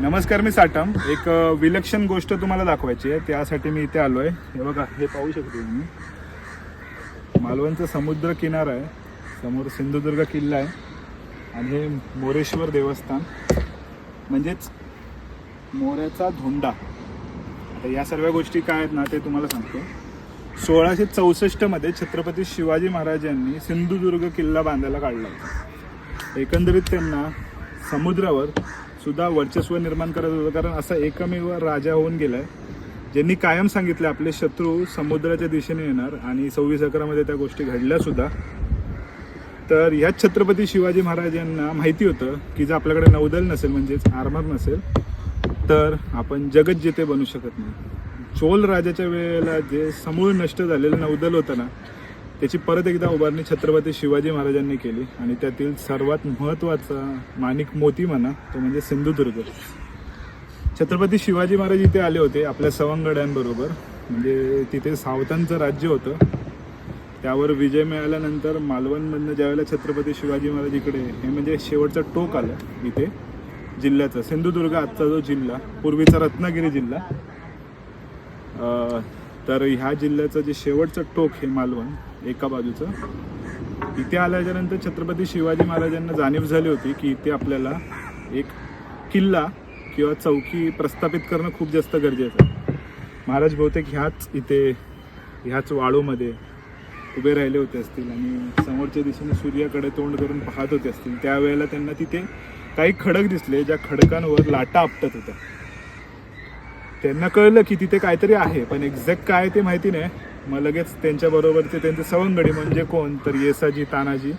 नमस्कार, मी साटम. एक विलक्षण गोष्ट तुम्हाला दाखवायची आहे, त्यासाठी मी इथे आलो आहे. हे बघा, हे पाहू शकतो तुम्ही. मालवणचा समुद्र किनारा आहे, समोर सिंधुदुर्ग किल्ला आहे आणि हे मोरेश्वर देवस्थान म्हणजेच मोऱ्याचा धोंडा. आता या सर्व गोष्टी काय आहेत ना ते तुम्हाला सांगतो. 1664 छत्रपती शिवाजी महाराजांनी सिंधुदुर्ग किल्ला बांधायला काढला होता. एकंदरीत त्यांना समुद्रावर सुद्धा वर्चस्व निर्माण करत होतं, कारण असा एकमेव राजा होऊन गेलाय ज्यांनी कायम सांगितलं आपले शत्रू समुद्राच्या दिशेने येणार, आणि 26/11 त्या गोष्टी घडल्या सुद्धा. तर ह्याच छत्रपती शिवाजी महाराजांना माहिती होतं की जर आपल्याकडे नौदल नसेल म्हणजेच आर्मर नसेल तर आपण जगत जिते बनू शकत नाही. चोल राजाच्या वेळेला जे समूळ नष्ट झालेलं नौदल होतं ना, त्याची परत एकदा उभारणी छत्रपती शिवाजी महाराजांनी केली, आणि त्यातील सर्वात महत्त्वाचा माणिक मोती म्हणा तो म्हणजे सिंधुदुर्ग. छत्रपती शिवाजी महाराज इथे आले होते आपल्या सवंगड्यांबरोबर, म्हणजे तिथे सावतांचं राज्य होतं. त्यावर विजय मिळाल्यानंतर मालवणमधनं ज्यावेळेला छत्रपती शिवाजी महाराज इकडे, हे म्हणजे शेवटचं टोक आलं इथे जिल्ह्याचं, सिंधुदुर्ग आजचा जो जिल्हा, पूर्वीचा रत्नागिरी जिल्हा, तर ह्या जिल्ह्याचं जे शेवटचं टोक हे मालवण एका बाजूचं. इथे आल्याच्यानंतर छत्रपती शिवाजी महाराजांना जाणीव झाली होती की इथे आपल्याला एक किल्ला किंवा चौकी प्रस्थापित करणं खूप जास्त गरजेचं आहे. महाराज बहुतेक ह्याच वाळूमध्ये उभे राहिले होते असतील आणि समोरच्या दिशेने सूर्याकडे तोंड करून पाहत होते असतील. त्यावेळेला त्यांना तिथे काही खडक दिसले, ज्या खडकांवर लाटा आपटत होत्या. त्यांना कळलं की तिथे काहीतरी आहे, पण एक्झॅक्ट काय ते माहिती नाही. मग लगेच त्यांच्याबरोबरचे त्यांचे सवंगडी म्हणजे कोण तर येसाजी तानाजी,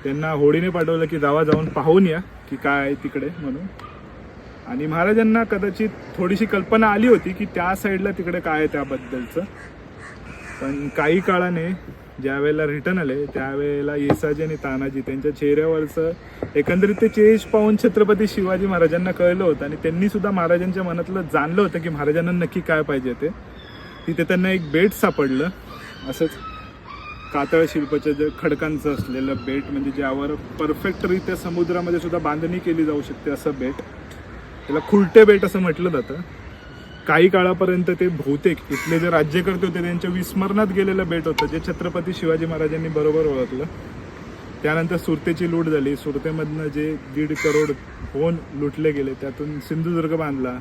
त्यांना होडीने पाठवलं की जाऊन पाहून या की काय आहे तिकडे म्हणून. आणि महाराजांना कदाचित थोडीशी कल्पना आली होती की त्या साईडला तिकडे काय आहे त्याबद्दलचं. पण काही काळाने ज्या वेळेला रिटर्न आले त्यावेळेला येसाजी आणि तानाजी त्यांच्या चेहऱ्यावरचं एकंदरीत ते चेंज पाहून छत्रपती शिवाजी महाराजांना कळलं होतं, आणि त्यांनी सुद्धा महाराजांच्या मनातलं जाणलं होतं की महाराजांना नक्की काय पाहिजे ते. तिथे त्यांना एक बेट सापडलं, असंच कातळ शिल्पाच्या जे खडकांचं असलेलं बेट, म्हणजे ज्यावर परफेक्टरित्या समुद्रामध्ये सुद्धा बांधणी केली जाऊ शकते असं बेट. त्याला खुलटे बेट असं म्हटलं जातं. काही काळापर्यंत ते बहुतेक इथले जे राज्यकर्ते होते त्यांच्या विस्मरणात गेलेलं बेट होतं, जे छत्रपती शिवाजी महाराजांनी बरोबर ओळखलं. त्यानंतर सुरतेची लूट झाली. सुरतेमधनं जे 1.5 करोड होन लुटले गेले, त्यातून सिंधुदुर्ग बांधला.